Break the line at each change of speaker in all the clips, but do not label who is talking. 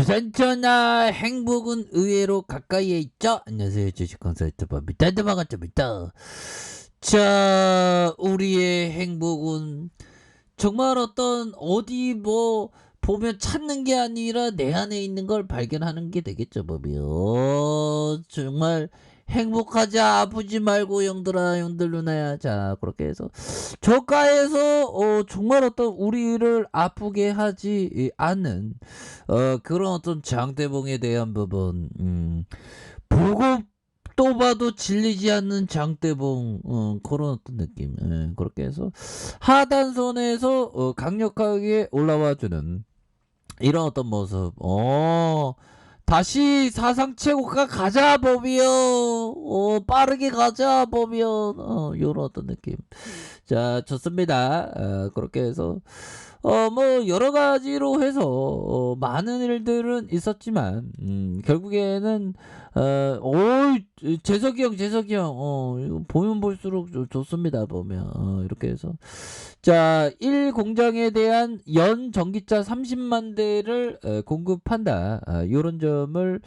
전전아 행복은 의외로 가까이에 있죠. 안녕하세요, 주식 컨설트 법입니다. 반갑습니다. 자, 우리의 행복은 정말 어떤 어디 뭐 보면 찾는 게 아니라 내 안에 있는 걸 발견하는 게 되겠죠, 법이요. 정말 행복하자, 아프지 말고 영들아, 영들 누나야. 자, 그렇게 해서 저가에서 정말 어떤 우리를 아프게 하지 않는 그런 어떤 장대봉에 대한 부분, 보고 또 봐도 질리지 않는 장대봉, 그런 어떤 느낌. 그렇게 해서 하단선에서 강력하게 올라와주는 이런 어떤 모습. 다시 사상 최고가 가자 법이요. 빠르게 가자 법이요. 요런 어떤 느낌. 자, 좋습니다. 그렇게 해서 뭐 여러 가지로 해서 많은 일들은 있었지만 결국에는 재석이 형 이거 보면 볼수록 좋습니다. 보면 이렇게 해서 자, 1공장에 대한 연 전기차 30만 대를 공급한다. 요런 점을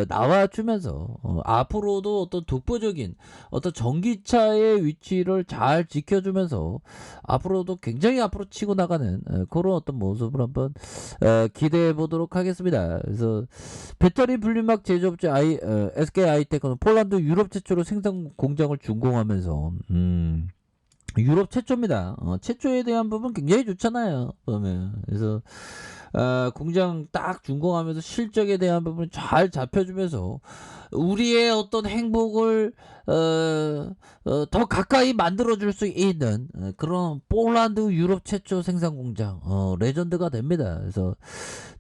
나와주면서 앞으로도 어떤 독보적인 어떤 전기차의 위치를 잘 지켜주면서 앞으로도 굉장히 앞으로 치고 나가는 그런 어떤 모습을 한번 기대해 보도록 하겠습니다. 그래서 배터리 분리막 제조업체 SK 하이테크는 폴란드 유럽 최초로 생산 공장을 준공하면서 유럽 최초입니다. 최초에 대한 부분 굉장히 좋잖아요. 보면. 그래서 공장 딱 준공하면서 실적에 대한 부분 잘 잡혀주면서 우리의 어떤 행복을 더 가까이 만들어줄 수 있는 그런 폴란드 유럽 최초 생산 공장 레전드가 됩니다. 그래서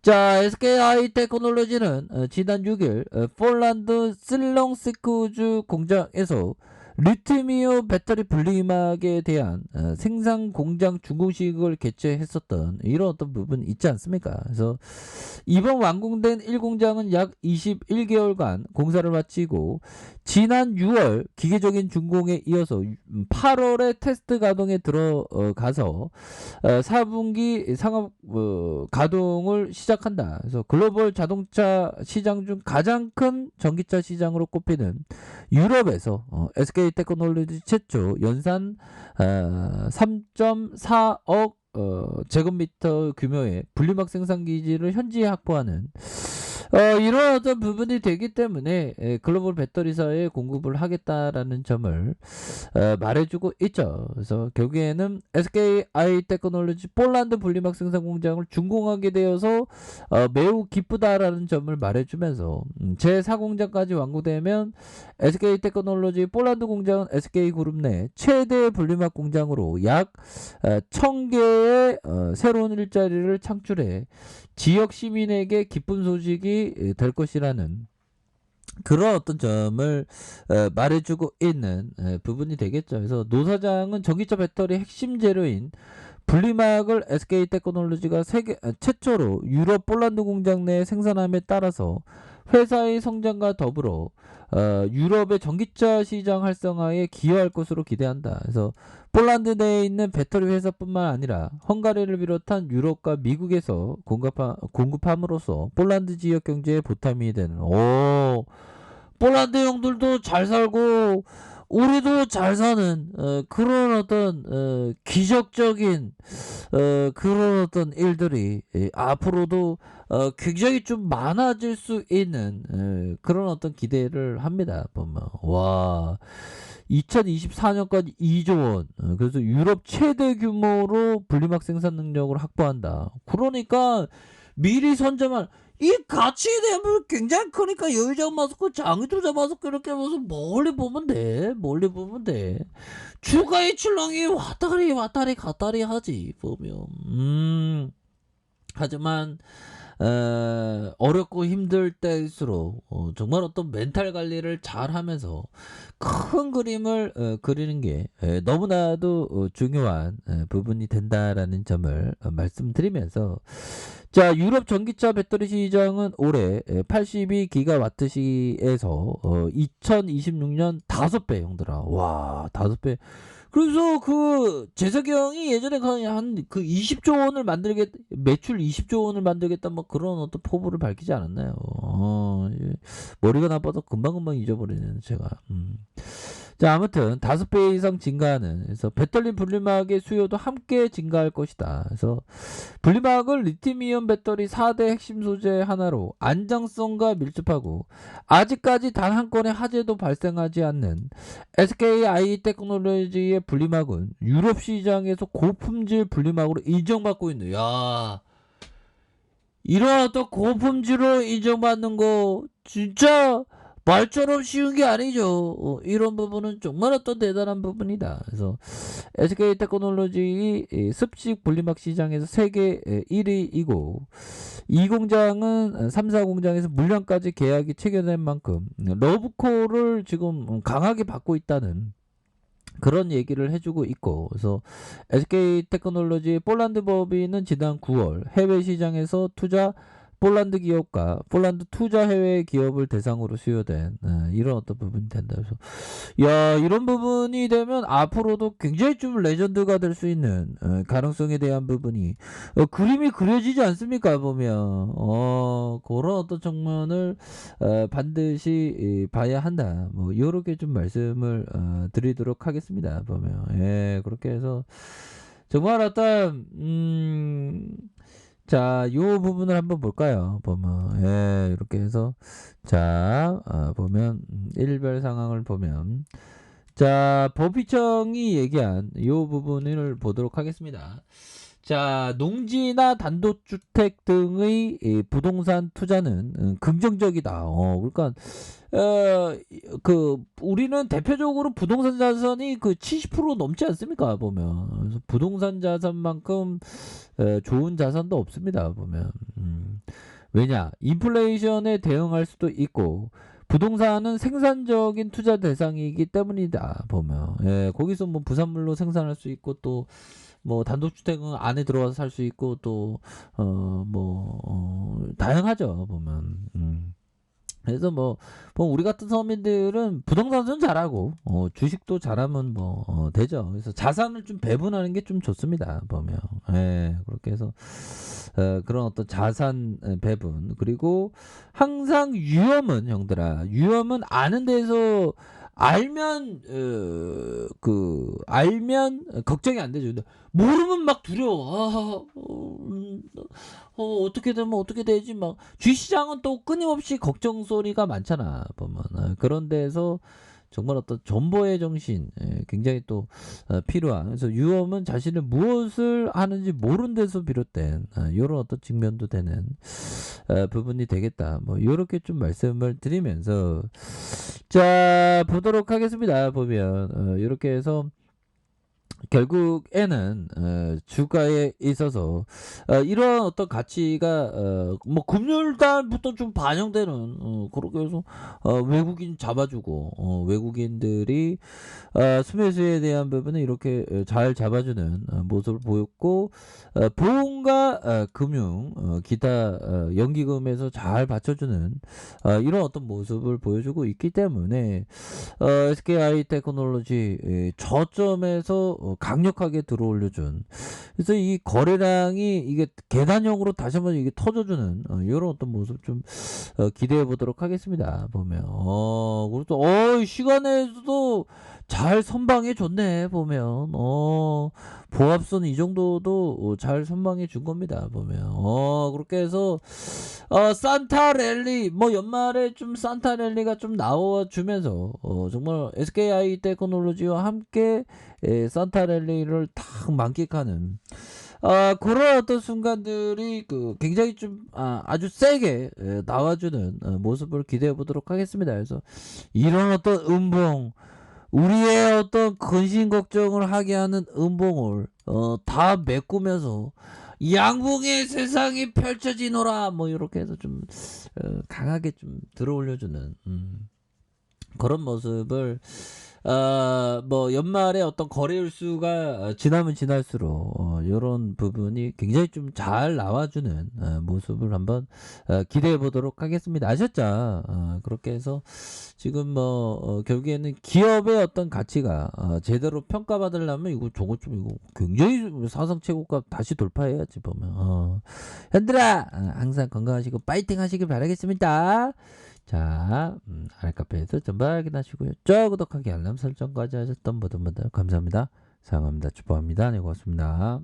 자, SK 하이테크놀로지는 지난 6일 폴란드 슬롱스크주 공장에서 리튬이온 배터리 분리막에 대한 생산 공장 준공식을 개최했었던 이런 어떤 부분 있지 않습니까? 그래서 이번 완공된 1공장은 약 21개월간 공사를 마치고 지난 6월 기계적인 준공에 이어서 8월에 테스트 가동에 들어가서 4분기 상업 가동을 시작한다. 그래서 글로벌 자동차 시장 중 가장 큰 전기차 시장으로 꼽히는 유럽에서 SK 테크놀로지 최초 연산 3.4억 제곱미터 규모의 분리막 생산 기지를 현지에 확보하는 이런 어떤 부분이 되기 때문에 글로벌 배터리사에 공급을 하겠다라는 점을 말해주고 있죠. 그래서 결국에는 SK 하이테크놀로지 폴란드 분리막 생산 공장을 준공하게 되어서 매우 기쁘다라는 점을 말해주면서 제4공장까지 완공되면 SK 테크놀로지 폴란드 공장은 SK그룹 내 최대 분리막 공장으로 약 1000개의 새로운 일자리를 창출해 지역 시민에게 기쁜 소식이 될 것이라는 그런 어떤 점을 말해주고 있는 부분이 되겠죠. 그래서 노 사장은 전기차 배터리 핵심 재료인 분리막을 SK 테크놀로지가 최초로 유럽 폴란드 공장 내에 생산함에 따라서 회사의 성장과 더불어 유럽의 전기차 시장 활성화에 기여할 것으로 기대한다. 그래서 폴란드 내에 있는 배터리 회사뿐만 아니라 헝가리를 비롯한 유럽과 미국에서 공급함으로써 폴란드 지역 경제에 보탬이 되는 폴란드 형들도 잘 살고 우리도 잘 사는 그런 어떤 기적적인 그런 어떤 일들이 앞으로도 굉장히 좀 많아질 수 있는 그런 어떤 기대를 합니다. 보면 와 2024년까지 2조 원 그래서 유럽 최대 규모로 분리막 생산 능력을 확보한다. 그러니까 미리 선점한 이 가치에 대한 부분이 굉장히 크니까 여유자원 마스크 장의투자 마스크 이렇게 하면서 멀리 보면 돼. 주가의 출렁이 왔다리 갔다리 하지 보면 하지만 어렵고 힘들 때일수록 정말 어떤 멘탈 관리를 잘 하면서 큰 그림을 그리는 게 너무나도 중요한 부분이 된다라는 점을 말씀드리면서 자, 유럽 전기차 배터리 시장은 올해 82기가와트시에서 2026년 5배 형들아. 와, 5배. 그래서 그 재석이 형이 예전에 한 그 20조 원을 만들겠 매출 20조 원을 만들겠다 뭐 그런 어떤 포부를 밝히지 않았나요? 예. 머리가 나빠서 금방금방 잊어버리는 제가. 자, 아무튼 5배 이상 증가하는, 그래서 배터리 분리막의 수요도 함께 증가할 것이다. 그래서 분리막을 리튬이온 배터리 4대 핵심 소재 하나로 안정성과 밀접하고 아직까지 단 한 건의 화재도 발생하지 않는 SKI 테크놀로지의 분리막은 유럽 시장에서 고품질 분리막으로 인정받고 있는. 야, 이런 어떤 고품질로 인정받는 거 진짜 말처럼 쉬운 게 아니죠. 이런 부분은 정말 어떤 대단한 부분이다. 그래서 SK 테크놀로지 습식 분리막 시장에서 세계 1위이고 이 공장은 3사 공장에서 물량까지 계약이 체결된 만큼 러브콜을 지금 강하게 받고 있다는 그런 얘기를 해주고 있고, 그래서 SK 테크놀로지 폴란드 법인은 지난 9월 해외 시장에서 폴란드 기업과 폴란드 투자 해외 기업을 대상으로 수요된 이런 어떤 부분이 된다. 그래서 야, 이런 부분이 되면 앞으로도 굉장히 좀 레전드가 될 수 있는 가능성에 대한 부분이 그림이 그려지지 않습니까? 보면 그런 어떤 측면을 반드시 봐야 한다. 뭐 이렇게 좀 말씀을 드리도록 하겠습니다. 보면 그렇게 해서 정말 어떤 자, 요 부분을 한번 볼까요? 보면, 이렇게 해서, 자, 보면, 일별 상황을 보면, 자, 법위청이 얘기한 요 부분을 보도록 하겠습니다. 자, 농지나 단독주택 등의 부동산 투자는 긍정적이다. 그러니까 우리는 대표적으로 부동산 자산이 그 70% 넘지 않습니까? 보면. 그래서 부동산 자산만큼 좋은 자산도 없습니다. 보면. 왜냐? 인플레이션에 대응할 수도 있고 부동산은 생산적인 투자 대상이기 때문이다. 보면. 거기서 뭐 부산물로 생산할 수 있고 또 뭐 단독주택은 안에 들어와서 살 수 있고 또 다양하죠. 보면. 그래서 뭐 우리 같은 서민들은 부동산은 잘하고 주식도 잘하면 되죠. 그래서 자산을 좀 배분하는 게 좀 좋습니다. 보면 그렇게 해서 그런 어떤 자산 배분, 그리고 항상 위험은 형들아, 위험은 아는 데서 알면 알면 걱정이 안 되죠. 근데 모르면 막 두려워. 어떻게 되면 어떻게 되지? 막 주시장은 또 끊임없이 걱정 소리가 많잖아. 보면 그런 데서 정말 어떤 존버의 정신 굉장히 또 필요한. 그래서 위험은 자신은 무엇을 하는지 모르는 데서 비롯된 이런 어떤 측면도 되는 부분이 되겠다. 뭐 이렇게 좀 말씀을 드리면서 자, 보도록 하겠습니다. 보면 이렇게 해서 결국에는 주가에 있어서 이런 어떤 가치가 뭐 금요일달부터 좀 반영되는 그렇게 해서 외국인 잡아주고 외국인들이 수매수에 대한 부분은 이렇게 잘 잡아주는 모습을 보였고 보험과 금융 기타 연기금에서 잘 받쳐주는 이런 어떤 모습을 보여주고 있기 때문에 SKI 테크놀로지 저점에서 강력하게 들어올려준, 그래서 이 거래량이 이게 계단형으로 다시 한번 이게 터져주는 이런 어떤 모습 좀 기대해 보도록 하겠습니다. 보면 그리고 또 시간에도 잘 선방해 줬네. 보면 보합선 이 정도도 잘 선방해 준 겁니다. 보면 그렇게 해서 산타 랠리 뭐 연말에 좀 산타 랠리가 좀 나와주면서 정말 SKI 테크놀로지와 함께 산타 랠리를 딱 만끽하는 그런 어떤 순간들이 굉장히 좀 아주 세게 나와주는 모습을 기대해 보도록 하겠습니다. 그래서 이런 어떤 음봉, 우리의 어떤 근심 걱정을 하게 하는 음봉을 다 메꾸면서 양봉의 세상이 펼쳐지노라 뭐 이렇게 해서 좀 강하게 좀 들어올려주는 그런 모습을 뭐 연말에 어떤 거래일 수가 지나면 지날수록 요런 부분이 굉장히 좀 잘 나와주는 모습을 한번 기대해 보도록 하겠습니다. 아셨죠? 그렇게 해서 지금 뭐 결국에는 기업의 어떤 가치가 제대로 평가받으려면 이거 저거 좀 이거 굉장히 사상 최고가 다시 돌파해야지 보면. 현들아 항상 건강하시고 파이팅 하시길 바라겠습니다. 자, 알카페에서 전부 확인하시고요. 저 구독하기 알람 설정까지 하셨던 모든 분들 감사합니다. 사랑합니다. 축복합니다. 네, 고맙습니다.